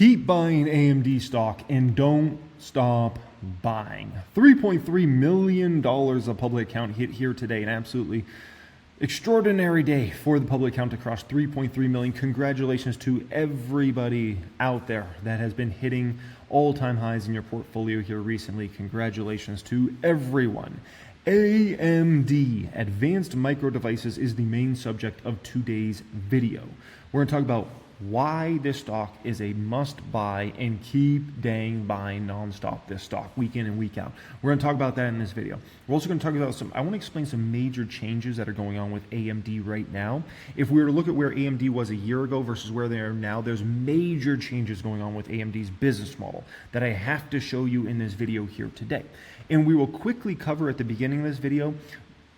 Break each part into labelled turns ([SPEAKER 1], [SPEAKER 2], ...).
[SPEAKER 1] Keep buying AMD stock and don't stop buying. $3.3 million of public account hit here today. An absolutely extraordinary day for the public account to cross 3.3 million. Congratulations to everybody out there that has been hitting all-time highs in your portfolio here recently. Congratulations to everyone. AMD, Advanced Micro Devices, is the main subject of today's video. We're going to talk about why this stock is a must buy and keep dang buying nonstop this stock week in and week out. We're going to talk about that in this video. We're also going to talk about I want to explain some major changes that are going on with AMD right now. If we were to look at where AMD was a year ago versus where they are now, there's major changes going on with AMD's business model that I have to show you in this video here today. And we will quickly cover at the beginning of this video.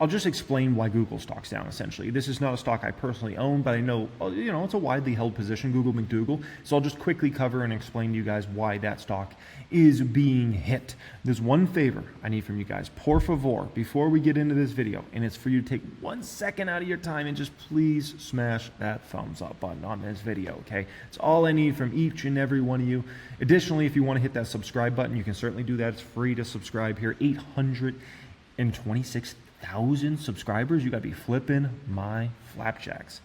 [SPEAKER 1] I'll just explain why Google stock's down, essentially. This is not a stock I personally own, but I know, it's a widely held position, Google McDougal. So I'll just quickly cover and explain to you guys why that stock is being hit. There's one favor I need from you guys. Por favor, before we get into this video, and it's for you to take 1 second out of your time and just please smash that thumbs up button on this video, okay? It's all I need from each and every one of you. Additionally, if you want to hit that subscribe button, you can certainly do that. It's free to subscribe here. 826,000 subscribers. You gotta be flipping my flapjacks.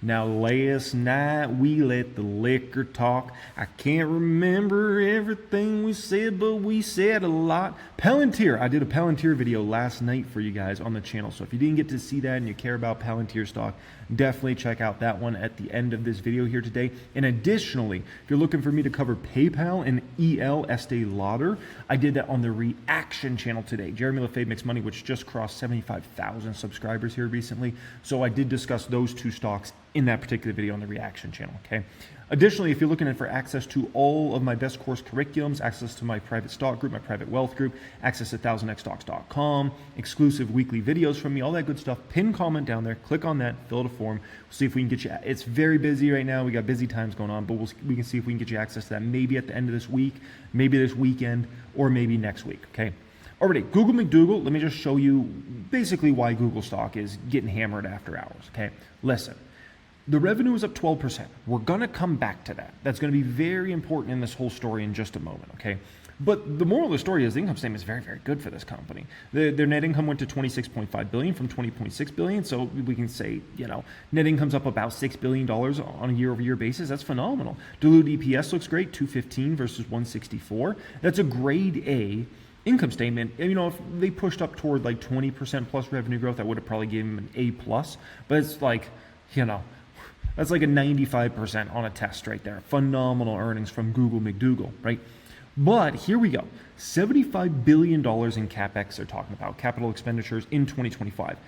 [SPEAKER 1] Now last night we let the liquor talk. I can't remember everything we said, but we said a lot. Palantir, I did a Palantir video last night for you guys on the channel. So if you didn't get to see that and you care about Palantir stock, definitely check out that one at the end of this video here today. And additionally, if you're looking for me to cover PayPal and EL Estee Lauder, I did that on the reaction channel today. Jeremy Lefebvre Makes Money, which just crossed 75,000 subscribers here recently. So I did discuss those two stocks in that particular video on the reaction channel, okay? Additionally, if you're looking for access to all of my best course curriculums, access to my private stock group, my private wealth group, access to 1000xstocks.com, exclusive weekly videos from me, all that good stuff, pin comment down there, click on that, fill out a form. We'll see if we can get you, it's very busy right now, we got busy times going on, but we can see if we can get you access to that maybe at the end of this week, maybe this weekend, or maybe next week, okay? Alrighty, Google McDougal, let me just show you basically why Google stock is getting hammered after hours, okay? Listen. The revenue is up 12%. We're going to come back to that. That's going to be very important in this whole story in just a moment, okay? But the moral of the story is the income statement is very, very good for this company. Their net income went to $26.5 billion from $20.6 billion. So we can say, net income's up about $6 billion on a year-over-year basis. That's phenomenal. Diluted EPS looks great, 215 versus 164. That's a grade A income statement. And, if they pushed up toward like 20% plus revenue growth, I would have probably given them an A+. But it's like, that's like a 95% on a test right there. Phenomenal earnings from Google McDougal, right? But here we go. $75 billion in CapEx they're talking about, capital expenditures in 2025.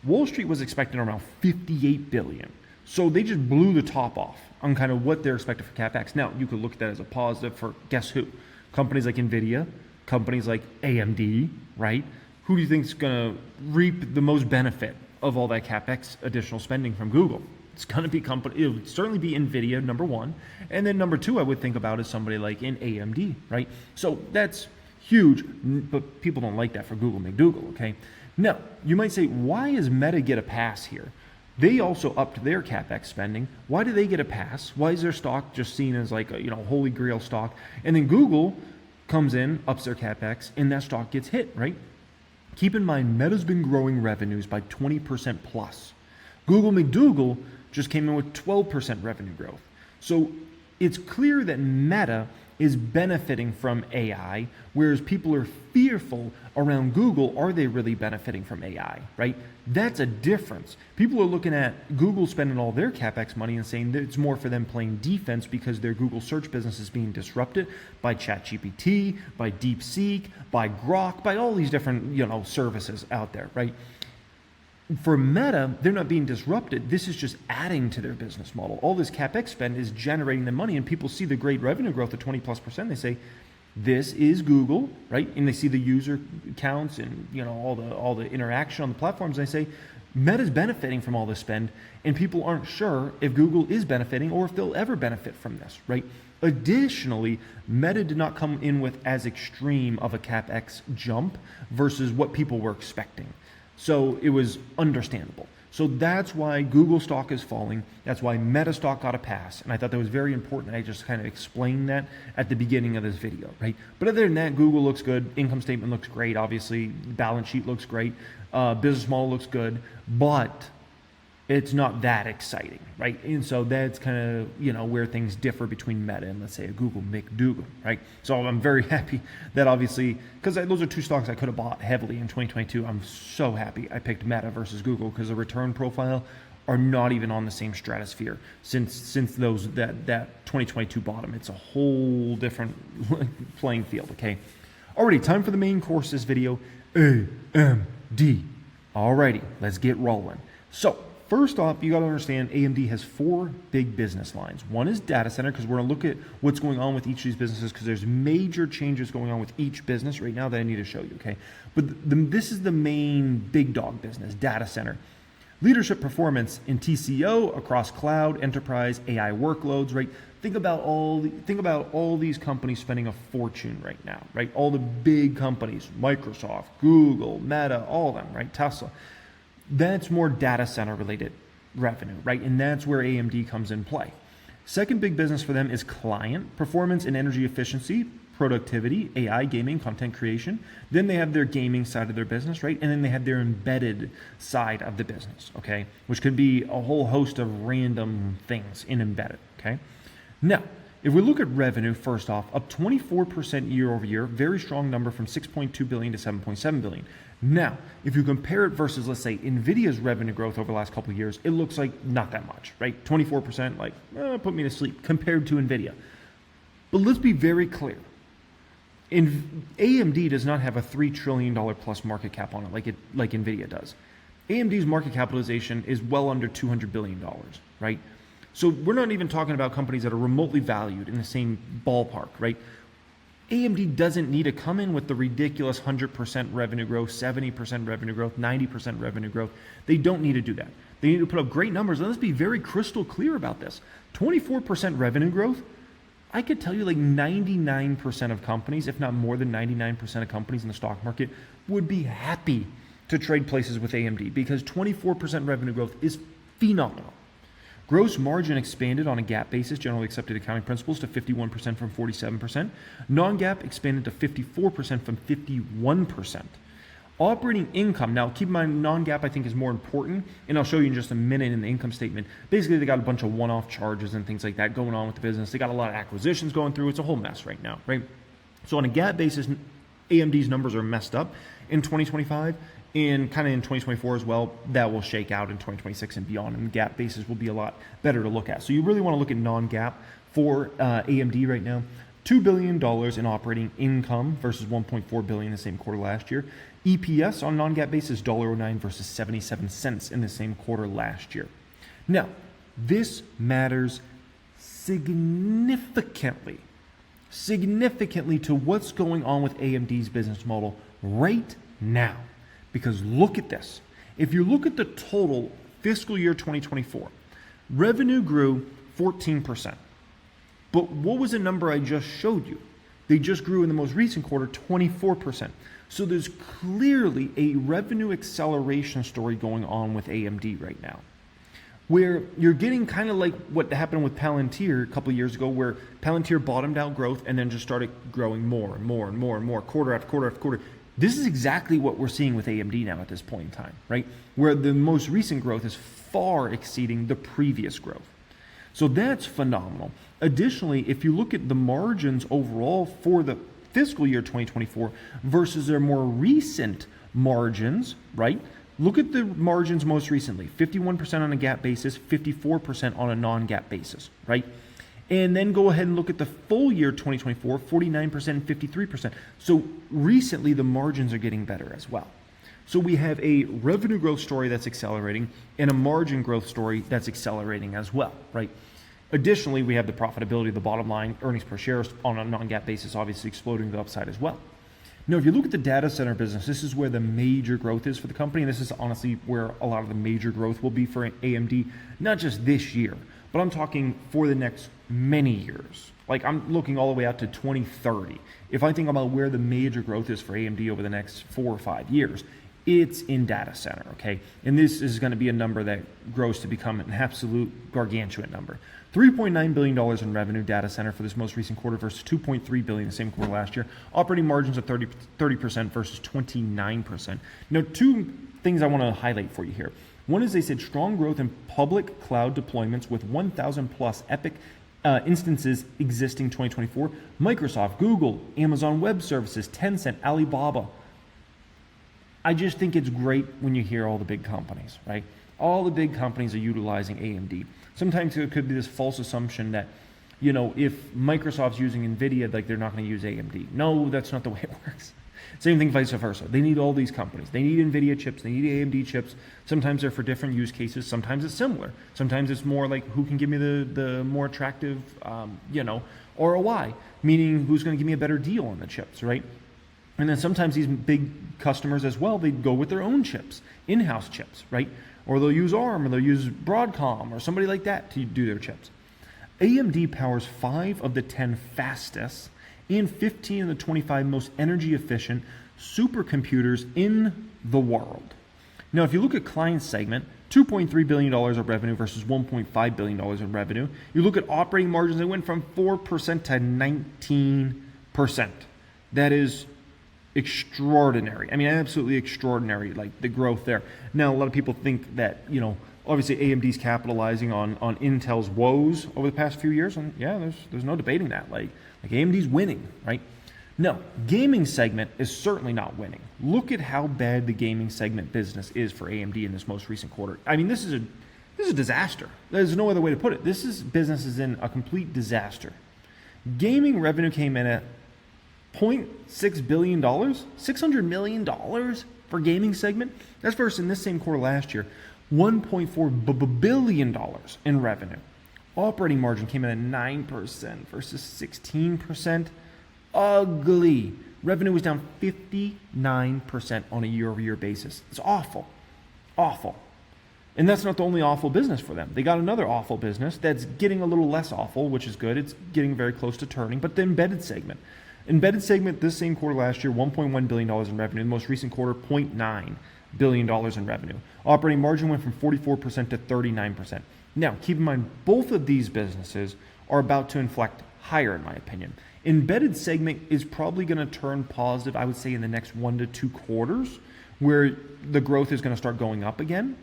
[SPEAKER 1] Wall Street was expecting around $58 billion. So they just blew the top off on kind of what they're expecting for CapEx. Now, you could look at that as a positive for guess who? Companies like nvidia, companies like AMD, right? Who do you think is going to reap the most benefit of all that CapEx additional spending from Google? It's going to be it would certainly be nvidia, number one. And then number two, I would think about is somebody like an AMD, right? So that's huge, but people don't like that for Google McDougal, okay? Now, you might say, why does Meta get a pass here? They also upped their CapEx spending. Why do they get a pass? Why is their stock just seen as like a, holy grail stock? And then Google comes in, ups their CapEx, and that stock gets hit, right? Keep in mind, Meta's been growing revenues by 20% plus. Google McDougal just came in with 12% revenue growth. So it's clear that Meta is benefiting from AI, whereas people are fearful around Google, are they really benefiting from AI, right? That's a difference. People are looking at Google spending all their CapEx money and saying that it's more for them playing defense because their Google search business is being disrupted by ChatGPT, by DeepSeek, by Grok, by all these different, services out there, right? For Meta, they're not being disrupted. This is just adding to their business model. All this CapEx spend is generating the money, and people see the great revenue growth of 20+%. They say, this is Google, right? And they see the user counts and all the interaction on the platforms. And they say, Meta's benefiting from all this spend, and people aren't sure if Google is benefiting or if they'll ever benefit from this, right? Additionally, Meta did not come in with as extreme of a CapEx jump versus what people were expecting. So it was understandable. So that's why Google stock is falling. That's why Meta stock got a pass. And I thought that was very important. I just kind of explained that at the beginning of this video, right? But other than that, Google looks good. Income statement looks great. Obviously, balance sheet looks great. Business model looks good. But it's not that exciting, right? And so that's kind of, where things differ between Meta and, let's say, a Google McDougal, right? So I'm very happy that obviously, because those are two stocks I could have bought heavily in 2022. I'm so happy I picked Meta versus Google because the return profile are not even on the same stratosphere since that 2022 bottom. It's a whole different playing field, okay? Alrighty, time for the main course this video, AMD. Alrighty, let's get rolling. So, first off, you got to understand AMD has four big business lines. One is data center, because we're going to look at what's going on with each of these businesses, because there's major changes going on with each business right now that I need to show you, okay? But this is the main big dog business, data center. Leadership performance in TCO across cloud, enterprise, AI workloads, right? Think about all these companies spending a fortune right now, right? All the big companies, Microsoft, Google, Meta, all of them, right? Tesla. That's more data center related revenue, right? And that's where AMD comes in play. Second big business for them is client, performance and energy efficiency, productivity, AI, gaming, content creation. Then they have their gaming side of their business, right? And then they have their embedded side of the business, okay? Which could be a whole host of random things in embedded, okay? Now, if we look at revenue, first off, up 24% year over year, very strong number from 6.2 billion to 7.7 billion. Now, if you compare it versus, let's say, NVIDIA's revenue growth over the last couple of years, it looks like not that much, right? 24%, like, put me to sleep compared to NVIDIA. But let's be very clear. AMD does not have a $3 trillion plus market cap on it like NVIDIA does. AMD's market capitalization is well under $200 billion, right? So we're not even talking about companies that are remotely valued in the same ballpark, right? AMD doesn't need to come in with the ridiculous 100% revenue growth, 70% revenue growth, 90% revenue growth. They don't need to do that. They need to put up great numbers. And let's be very crystal clear about this. 24% revenue growth, I could tell you like 99% of companies, if not more than 99% of companies in the stock market, would be happy to trade places with AMD because 24% revenue growth is phenomenal. Gross margin expanded on a GAAP basis, generally accepted accounting principles, to 51% from 47%. Non-GAAP expanded to 54% from 51%. Operating income, now keep in mind non-GAAP I think is more important, and I'll show you in just a minute in the income statement. Basically, they got a bunch of one-off charges and things like that going on with the business. They got a lot of acquisitions going through. It's a whole mess right now, right? So on a GAAP basis, AMD's numbers are messed up in 2025. And kind of in 2024 as well, that will shake out in 2026 and beyond. And the GAAP basis will be a lot better to look at. So you really want to look at non-GAAP for AMD right now. $2 billion in operating income versus $1.4 billion in the same quarter last year. EPS on non-GAAP basis, $1.09 versus 77 cents in the same quarter last year. Now, this matters significantly to what's going on with AMD's business model right now. Because look at this. If you look at the total fiscal year 2024, revenue grew 14%. But what was the number I just showed you? They just grew in the most recent quarter 24%. So there's clearly a revenue acceleration story going on with AMD right now, where you're getting kind of like what happened with Palantir a couple of years ago, where Palantir bottomed out growth and then just started growing more and more and more and more, quarter after quarter after quarter. This is exactly what we're seeing with AMD now at this point in time, right? Where the most recent growth is far exceeding the previous growth. So that's phenomenal. Additionally, if you look at the margins overall for the fiscal year 2024 versus their more recent margins, right? Look at the margins most recently, 51% on a GAAP basis, 54% on a non-GAAP basis, right? And then go ahead and look at the full year 2024, 49% and 53%. So recently the margins are getting better as well. So we have a revenue growth story that's accelerating and a margin growth story that's accelerating as well, right? Additionally, we have the profitability, the bottom line, earnings per share on a non-GAAP basis, obviously exploding the upside as well. Now, if you look at the data center business, this is where the major growth is for the company. And this is honestly where a lot of the major growth will be for AMD, not just this year, but I'm talking for the next many years. Like I'm looking all the way out to 2030. If I think about where the major growth is for AMD over the next 4 or 5 years, It's in data center, okay? And this is going to be a number that grows to become an absolute gargantuan number. $3.9 billion in revenue data center for this most recent quarter versus $2.3 billion the same quarter last year. Operating margins of 30% versus 29%. Now, two things I want to highlight for you here. One is they said strong growth in public cloud deployments with 1,000 plus Epic instances existing 2024. Microsoft, Google, Amazon Web Services, Tencent, Alibaba. I just think it's great when you hear all the big companies, right? All the big companies are utilizing AMD. Sometimes it could be this false assumption that, you know, if Microsoft's using nvidia, like they're not going to use AMD. No, that's not the way it works. Same thing vice versa. They need all these companies. They need NVIDIA chips. They need AMD chips. Sometimes they're for different use cases. Sometimes it's similar. Sometimes it's more like who can give me the more attractive, ROI, meaning who's going to give me a better deal on the chips, right? And then sometimes these big customers as well, they go with their own chips, in-house chips, right? Or they'll use ARM, or they'll use Broadcom, or somebody like that to do their chips. AMD powers 5 of the 10 fastest and 15 of the 25 most energy efficient supercomputers in the world. Now, if you look at client segment, $2.3 billion of revenue versus $1.5 billion in revenue. You look at operating margins, they went from 4% to 19%. That is extraordinary. I mean, absolutely extraordinary, like the growth there. Now, a lot of people think that, obviously AMD's capitalizing on Intel's woes over the past few years, and yeah, there's no debating that. Like AMD's winning, right? No, gaming segment is certainly not winning. Look at how bad the gaming segment business is for AMD in this most recent quarter. I mean, this is a disaster. There's no other way to put it. Business is in a complete disaster. Gaming revenue came in at $0.6 billion, $600 million for gaming segment. That's versus in this same quarter last year, $1.4 billion in revenue. Operating margin came in at 9% versus 16%. Ugly. Revenue was down 59% on a year-over-year basis. It's awful. Awful. And that's not the only awful business for them. They got another awful business that's getting a little less awful, which is good. It's getting very close to turning. But the embedded segment. Embedded segment this same quarter last year, $1.1 billion in revenue. The most recent quarter, $0.9 billion in revenue. Operating margin went from 44% to 39%. Now, keep in mind, both of these businesses are about to inflect higher, in my opinion. Embedded segment is probably going to turn positive, I would say, in the next 1 to 2 quarters, where the growth is going to start going up again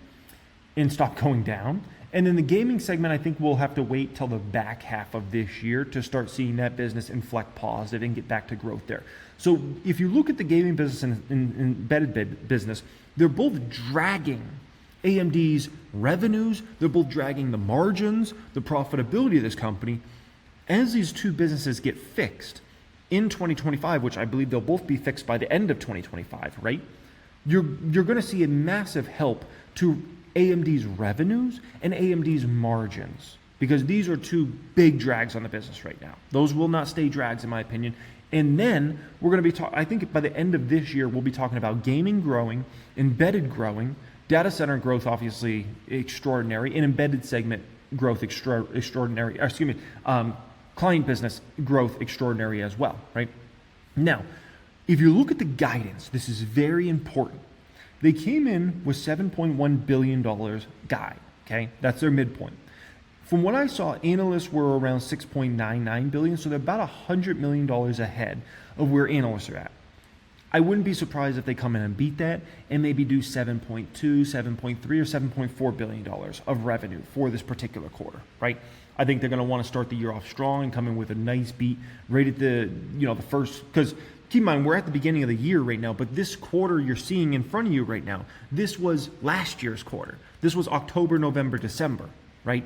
[SPEAKER 1] and stop going down. And then the gaming segment, I think we'll have to wait till the back half of this year to start seeing that business inflect positive and get back to growth there. So if you look at the gaming business and embedded business, they're both dragging AMD's revenues. They're both dragging the margins, the profitability of this company. As these two businesses get fixed in 2025, which I believe they'll both be fixed by the end of 2025, right? You're going to see a massive help to AMD's revenues and AMD's margins, because these are two big drags on the business right now. Those will not stay drags, in my opinion. And then we're going to be I think by the end of this year, we'll be talking about gaming growing, embedded growing, data center growth obviously extraordinary, and embedded segment growth extraordinary. Client business growth extraordinary as well, right? Now, if you look at the guidance, this is very important. They came in with $7.1 billion guide, okay? That's their midpoint. From what I saw, analysts were around $6.99 billion, so they're about $100 million ahead of where analysts are at. I wouldn't be surprised if they come in and beat that and maybe do 7.2, 7.3, or $7.4 billion of revenue for this particular quarter, right? I think they're going to want to start the year off strong and come in with a nice beat right at the first, because keep in mind, we're at the beginning of the year right now, but this quarter you're seeing in front of you right now, this was last year's quarter. This was October, November, December, right?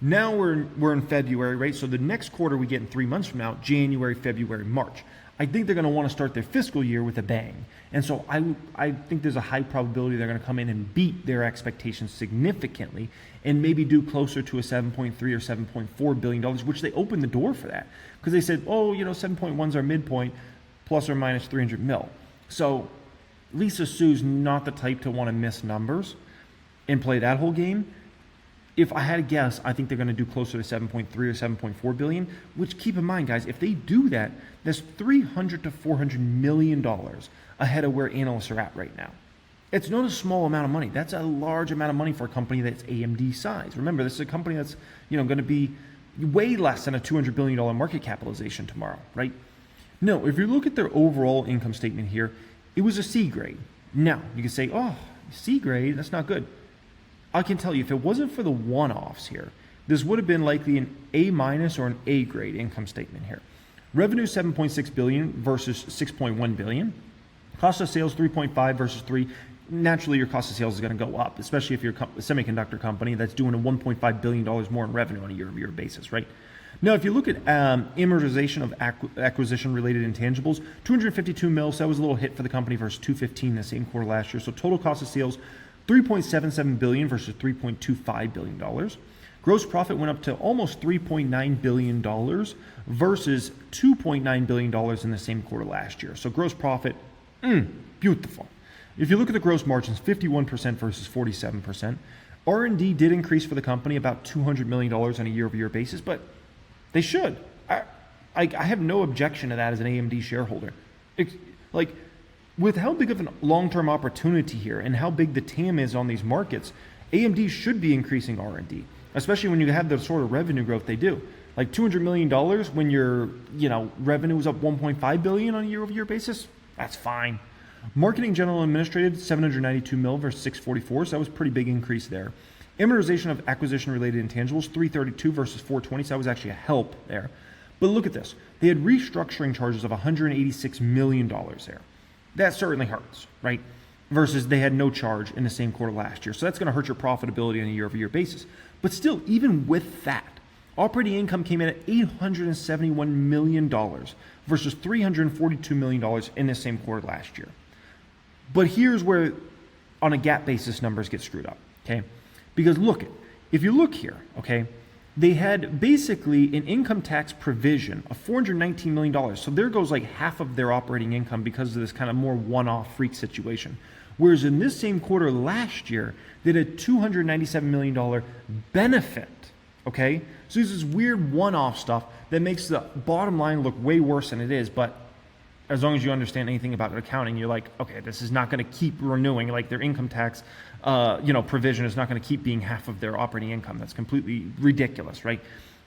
[SPEAKER 1] Now we're in February, right? So the next quarter we get in 3 months from now, January, February, March. I think they're going to want to start their fiscal year with a bang. And so I think there's a high probability they're going to come in and beat their expectations significantly and maybe do closer to a 7.3 or $7.4 billion, which they opened the door for that. Because they said, 7.1 is our midpoint, plus or minus 300 mil. So Lisa Su's not the type to want to miss numbers and play that whole game. If I had to guess, I think they're going to do closer to 7.3 or 7.4 billion, which, keep in mind, guys, if they do that, that's $300 to $400 million ahead of where analysts are at right now. It's not a small amount of money. That's a large amount of money for a company that's AMD size. Remember, this is a company that's going to be way less than a $200 billion market capitalization tomorrow, right? No, if you look at their overall income statement here, it was a C grade. Now, you can say, oh, C grade, that's not good. I can tell you, if it wasn't for the one-offs here, this would have been likely an A- or an A grade income statement here. Revenue 7.6 billion versus 6.1 billion. Cost of sales 3.5 versus 3. Naturally, your cost of sales is going to go up, especially if you're a semiconductor company that's doing a $1.5 billion more in revenue on a year-over-year basis, right? Now, if you look at amortization of acquisition-related intangibles, 252 mil, so that was a little hit for the company versus 215 the same quarter last year. So total cost of sales, 3.77 billion versus 3.25 billion dollars. Gross profit went up to almost $3.9 billion versus $2.9 billion in the same quarter last year. So gross profit, beautiful. If you look at the gross margins, 51% versus 47%. R&D did increase for the company about $200 million on a year-over-year basis, but they should. I have no objection to that as an AMD shareholder. With how big of a long-term opportunity here and how big the TAM is on these markets, AMD should be increasing R&D, especially when you have the sort of revenue growth they do. Like $200 million when your revenue is up $1.5 billion on a year-over-year basis, that's fine. Marketing, general, and administrative, 792 mil versus 644, so that was a pretty big increase there. Amortization of acquisition-related intangibles, 332 versus 420, so that was actually a help there. But look at this. They had restructuring charges of $186 million there. That certainly hurts, right? Versus they had no charge in the same quarter last year. So that's going to hurt your profitability on a year-over-year basis. But still, even with that, operating income came in at $871 million versus $342 million in the same quarter last year. But here's where, on a GAAP basis, numbers get screwed up, okay? Because if you look here, okay, they had basically an income tax provision of $419 million. So there goes like half of their operating income because of this kind of more one-off freak situation. Whereas in this same quarter last year, they had a $297 million benefit, okay? So this is weird one-off stuff that makes the bottom line look way worse than it is, but as long as you understand anything about accounting, you're like, okay, this is not going to keep renewing. Like their income tax, provision is not going to keep being half of their operating income. That's completely ridiculous, right?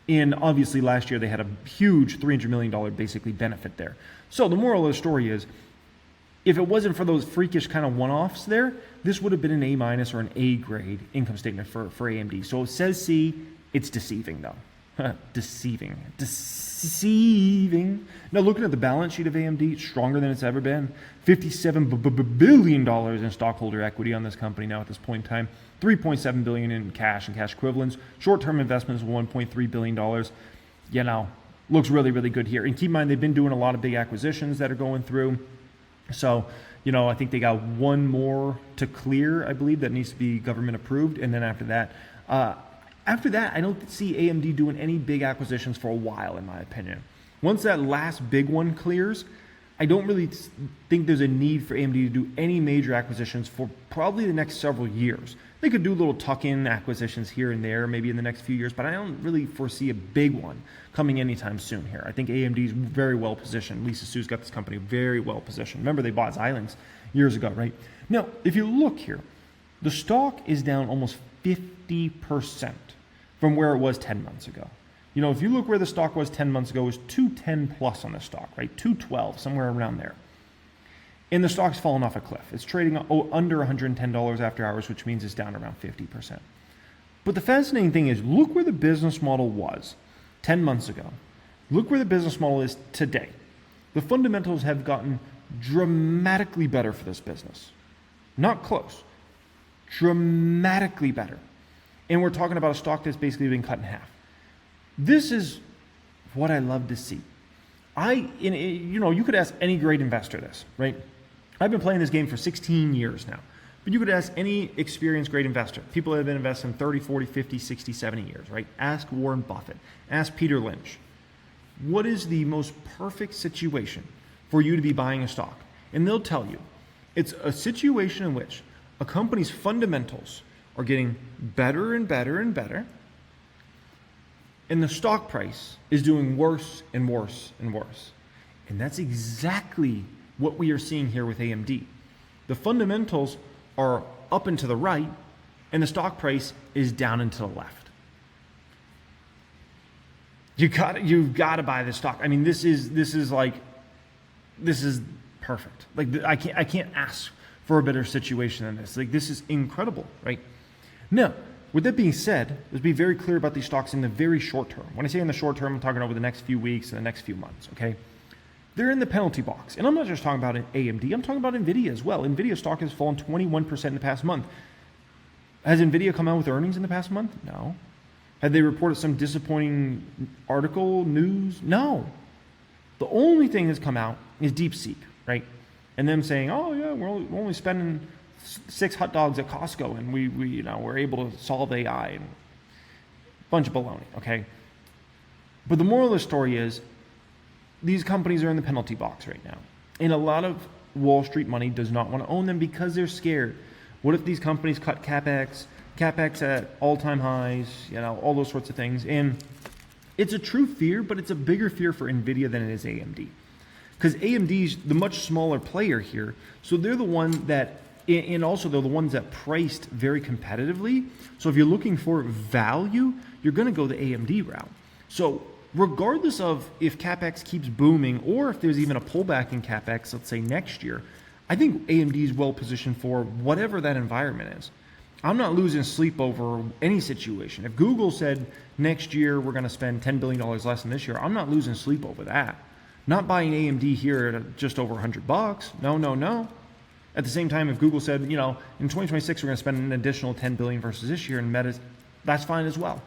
[SPEAKER 1] And obviously last year they had a huge $300 million basically benefit there. So the moral of the story is, if it wasn't for those freakish kind of one-offs there, this would have been an A- or an A grade income statement for AMD. So it says C, it's deceiving though. Deceiving. Now looking at the balance sheet of AMD, it's stronger than it's ever been. $57 billion in stockholder equity on this company now at this point in time. $3.7 billion in cash and cash equivalents. Short-term investments of $1.3 billion. Looks really, really good here. And keep in mind, they've been doing a lot of big acquisitions that are going through. So, I think they got one more to clear, I believe, that needs to be government approved. And then after that, I don't see AMD doing any big acquisitions for a while, in my opinion. Once that last big one clears, I don't really think there's a need for AMD to do any major acquisitions for probably the next several years. They could do little tuck-in acquisitions here and there, maybe in the next few years, but I don't really foresee a big one coming anytime soon here. I think AMD is very well positioned. Lisa Su's got this company very well positioned. Remember, they bought Xilinx years ago, right? Now, if you look here, the stock is down almost 50% from where it was 10 months ago. If you look where the stock was 10 months ago, it was 210 plus on the stock, right? 212, somewhere around there. And the stock's fallen off a cliff. It's trading under $110 after hours, which means it's down around 50%. But the fascinating thing is, look where the business model was 10 months ago. Look where the business model is today. The fundamentals have gotten dramatically better for this business. Not close. Dramatically better. And we're talking about a stock that's basically been cut in half. This is what I love to see. You could ask any great investor this, right? I've been playing this game for 16 years now. But you could ask any experienced great investor. People that have been investing 30, 40, 50, 60, 70 years, right? Ask Warren Buffett. Ask Peter Lynch. What is the most perfect situation for you to be buying a stock? And they'll tell you it's a situation in which a company's fundamentals are getting better and better and better, and the stock price is doing worse and worse and worse. And that's exactly what we are seeing here with AMD. The fundamentals are up and to the right, and the stock price is down and to the left. You've got to buy this stock. I mean, this is perfect. Like, I can't ask for a better situation than this. Like, this is incredible, right? Now, with that being said, let's be very clear about these stocks in the very short term. When I say in the short term, I'm talking over the next few weeks and the next few months, okay? They're in the penalty box. And I'm not just talking about AMD, I'm talking about nvidia as well. nvidia stock has fallen 21% in the past month. Has nvidia come out with earnings in the past month? No. Had they reported some disappointing article, news? No. The only thing that's come out is DeepSeek, right? And them saying, oh yeah, we're only spending 6 hot dogs at Costco, and we're able to solve AI, and a bunch of baloney, okay? But the moral of the story is, these companies are in the penalty box right now. And a lot of Wall Street money does not want to own them because they're scared. What if these companies cut CapEx at all-time highs, all those sorts of things? And it's a true fear, but it's a bigger fear for nvidia than it is AMD. Because AMD's the much smaller player here, so they're the one that, and also they're the ones that priced very competitively. So if you're looking for value, you're going to go the AMD route. So regardless of if CapEx keeps booming or if there's even a pullback in CapEx, let's say next year, I think AMD is well positioned for whatever that environment is. I'm not losing sleep over any situation. If Google said next year we're going to spend $10 billion less than this year, I'm not losing sleep over that. Not buying AMD here at just over $100. No. At the same time, if Google said, in 2026 we're going to spend an additional $10 billion versus this year in Meta, that's fine as well.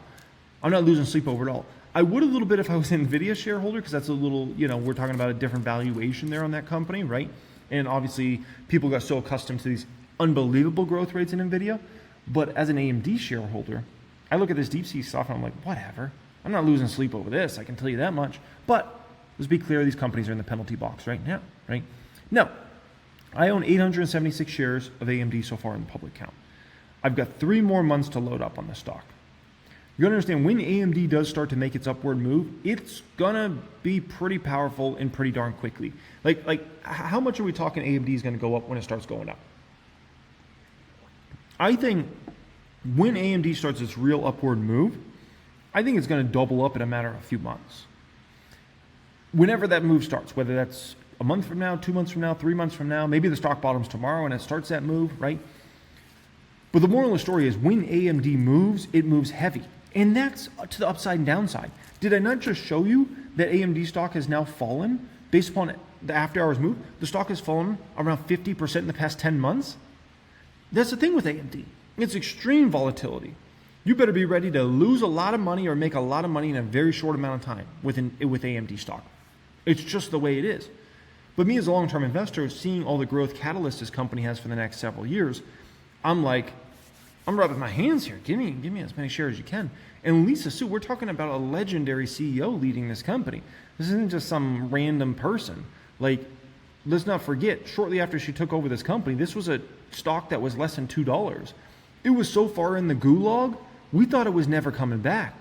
[SPEAKER 1] I'm not losing sleep over it all. I would a little bit if I was an NVIDIA shareholder, because that's a little, we're talking about a different valuation there on that company, right? And obviously, people got so accustomed to these unbelievable growth rates in NVIDIA. But as an AMD shareholder, I look at this DeepSeek stuff and I'm like, whatever. I'm not losing sleep over this, I can tell you that much. But let's be clear, these companies are in the penalty box right now, right? Now, I own 876 shares of AMD so far in the public count. I've got 3 more months to load up on the stock. You understand, when AMD does start to make its upward move, it's gonna be pretty powerful and pretty darn quickly. Like how much are we talking AMD is gonna go up when it starts going up? I think when AMD starts its real upward move, I think it's gonna double up in a matter of a few months. Whenever that move starts, whether that's a month from now, 2 months from now, 3 months from now, maybe the stock bottoms tomorrow and it starts that move, right? But the moral of the story is, when AMD moves, it moves heavy. And that's to the upside and downside. Did I not just show you that AMD stock has now fallen based upon the after hours move? The stock has fallen around 50% in the past 10 months. That's the thing with AMD. It's extreme volatility. You better be ready to lose a lot of money or make a lot of money in a very short amount of time with AMD stock. It's just the way it is. But me as a long-term investor, seeing all the growth catalysts this company has for the next several years, I'm rubbing my hands here. Give me as many shares as you can. And Lisa Su, we're talking about a legendary CEO leading this company. This isn't just some random person. Like, let's not forget, shortly after she took over this company, this was a stock that was less than $2. It was so far in the gulag, we thought it was never coming back.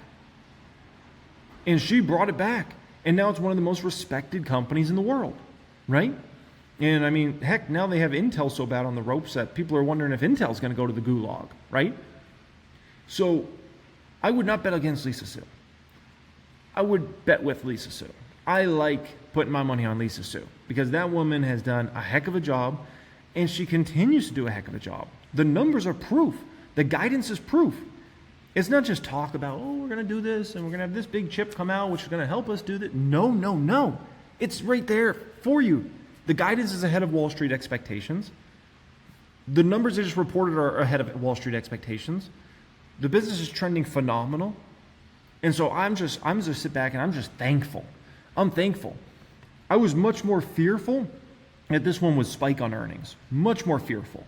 [SPEAKER 1] And she brought it back. And now it's one of the most respected companies in the world, right? And I mean, heck, now they have Intel so bad on the ropes that people are wondering if Intel's going to go to the gulag, right? So I would not bet against Lisa Su. I would bet with Lisa Su. I like putting my money on Lisa Su because that woman has done a heck of a job, and she continues to do a heck of a job. The numbers are proof. The guidance is proof. It's not just talk about, oh, we're going to do this and we're going to have this big chip come out which is going to help us do that. No. It's right there for you. The guidance is ahead of Wall Street expectations. The numbers they just reported are ahead of Wall Street expectations. The business is trending phenomenal. And so I'm just sit back and I'm just thankful. I'm thankful. I was much more fearful that this one would spike on earnings. Much more fearful.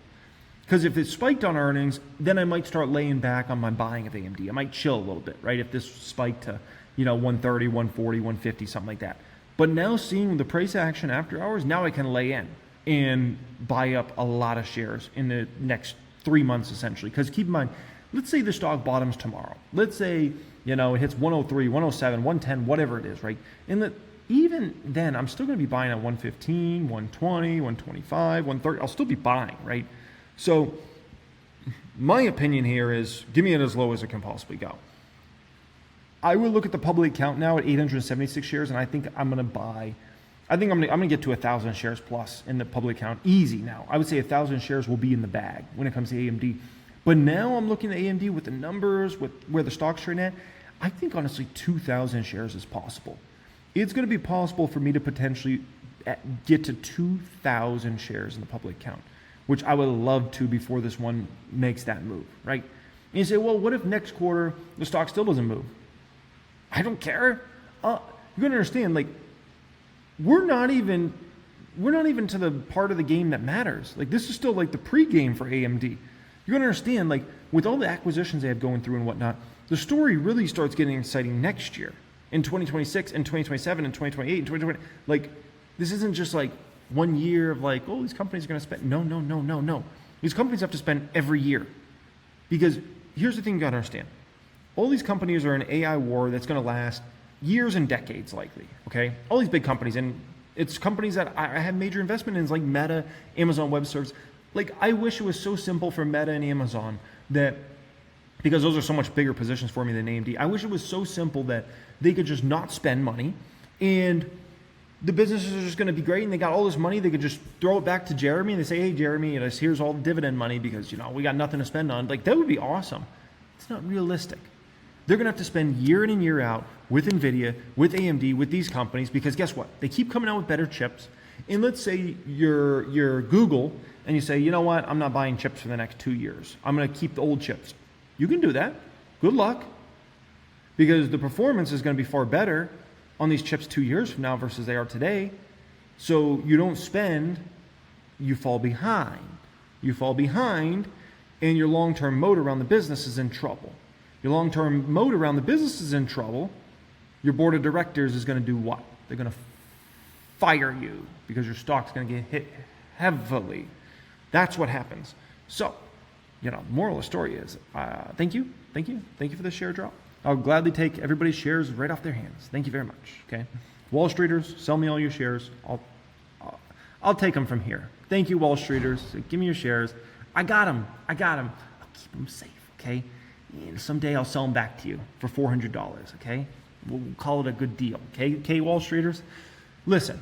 [SPEAKER 1] Because if it spiked on earnings, then I might start laying back on my buying of AMD. I might chill a little bit, right? If this spiked to, 130, 140, 150, something like that. But now seeing the price action after hours, now I can lay in and buy up a lot of shares in the next 3 months, essentially. Because keep in mind, let's say the stock bottoms tomorrow. Let's say, it hits 103, 107, 110, whatever it is, right? And even then, I'm still going to be buying at 115, 120, 125, 130. I'll still be buying, right? So My opinion here is give me it as low as it can possibly go. I would look at the public count now at 876 shares, and I think I'm going to buy. I think I'm going to get to 1,000 shares plus in the public count easy now. I would say 1,000 shares will be in the bag when it comes to AMD. But now I'm looking at AMD with the numbers, with where the stock's trading at. I think honestly 2,000 shares is possible. It's going to be possible for me to potentially get to 2,000 shares in the public count, which I would love to before this one makes that move, right? And you say, well, what if next quarter the stock still doesn't move? I don't care. You're going to understand, like, we're not even to the part of the game that matters. Like, this is still like the pre-game for AMD. You're going to understand, like, with all the acquisitions they have going through and whatnot, the story really starts getting exciting next year, in 2026 and 2027 and 2028 and 2020. Like, this isn't just like 1 year of like, oh, these companies are going to spend. No. These companies have to spend every year. Because here's the thing you got to understand. All these companies are in an AI war that's going to last years and decades likely, okay? All these big companies, and it's companies that I have major investment in, like Meta, Amazon Web Services. Like, I wish it was so simple for Meta and Amazon that, because those are so much bigger positions for me than AMD, I wish it was so simple that they could just not spend money and the businesses are just going to be great and they got all this money, they could just throw it back to Jeremy and they say, hey, Jeremy, here's all the dividend money because, we got nothing to spend on. Like, that would be awesome. It's not realistic. They're going to have to spend year in and year out with NVIDIA, with AMD, with these companies, because guess what? They keep coming out with better chips. And let's say you're Google and you say, you know what? I'm not buying chips for the next 2 years. I'm going to keep the old chips. You can do that. Good luck. Because the performance is going to be far better on these chips 2 years from now versus they are today. So you don't spend, you fall behind. You fall behind, and your long-term moat around the business is in trouble. Your long-term moat around the business is in trouble. Your board of directors is going to do what? They're going to fire you because your stock's going to get hit heavily. That's what happens. So, moral of the story is, thank you for the share drop. I'll gladly take everybody's shares right off their hands. Thank you very much. Okay, Wall Streeters, sell me all your shares. I'll take them from here. Thank you, Wall Streeters. Give me your shares. I got them. I'll keep them safe. Okay. And someday I'll sell them back to you for $400, okay? We'll call it a good deal, okay, Wall Streeters? Listen,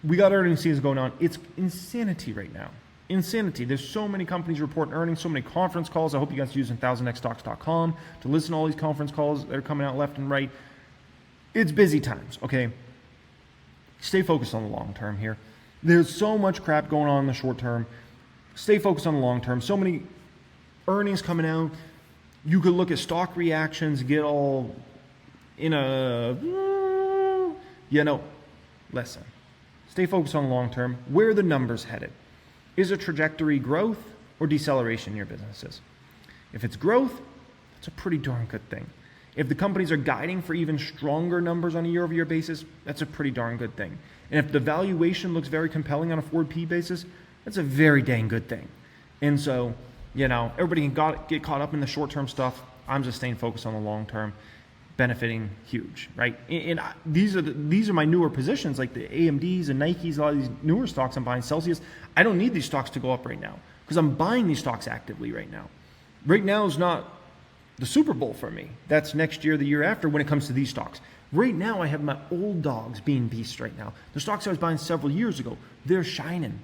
[SPEAKER 1] we got earnings season going on. It's insanity right now. Insanity. There's so many companies reporting earnings, so many conference calls. I hope you guys are using 1000xstocks.com to listen to all these conference calls that are coming out left and right. It's busy times, okay? Stay focused on the long term here. There's so much crap going on in the short term. Stay focused on the long term. So many earnings coming out. You could look at stock reactions, get all in a, listen. Stay focused on the long term. Where are the numbers headed? Is a trajectory growth or deceleration in your businesses? If it's growth, that's a pretty darn good thing. If the companies are guiding for even stronger numbers on a year-over-year basis, that's a pretty darn good thing. And if the valuation looks very compelling on a forward P basis, that's a very dang good thing. And so, everybody can get caught up in the short-term stuff. I'm just staying focused on the long-term, benefiting huge, right? And these are my newer positions, like the AMDs and Nikes, a lot of these newer stocks I'm buying. Celsius, I don't need these stocks to go up right now because I'm buying these stocks actively right now. Right now is not the Super Bowl for me. That's next year, the year after when it comes to these stocks. Right now, I have my old dogs being beasts right now. The stocks I was buying several years ago, they're shining.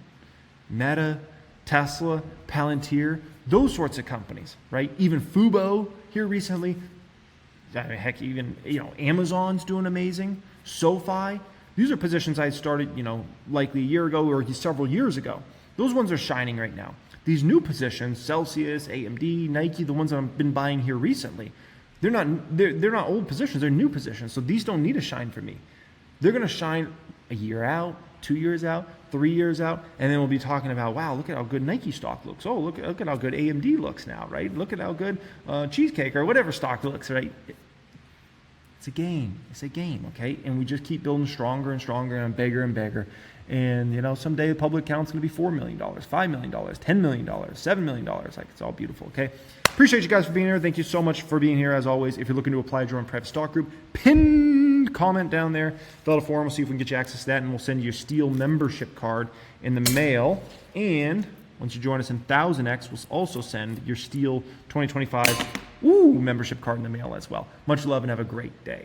[SPEAKER 1] Meta, Tesla, Palantir, those sorts of companies, right? Even Fubo here recently. Heck, even Amazon's doing amazing. SoFi. These are positions I had started, likely a year ago or several years ago. Those ones are shining right now. These new positions, Celsius, AMD, Nike, the ones that I've been buying here recently, they're not old positions. They're new positions. So these don't need to shine for me. They're going to shine a year out, 2 years out, 3 years out, and then we'll be talking about, wow, look at how good Nike stock looks. Oh, look at how good AMD looks now, right? Look at how good Cheesecake or whatever stock looks, right? It's a game. It's a game, okay? And we just keep building stronger and stronger and bigger and bigger. And, someday the public count's going to be $4 million, $5 million, $10 million, $7 million. Like, it's all beautiful, okay? Appreciate you guys for being here. Thank you so much for being here, as always. If you're looking to apply to join private stock group, pinned comment down there. Fill out a form. We'll see if we can get you access to that, and we'll send you a Steel membership card in the mail. And Once you join us in 1000X, we'll also send your Steel 2025 membership card in the mail as well. Much love and have a great day.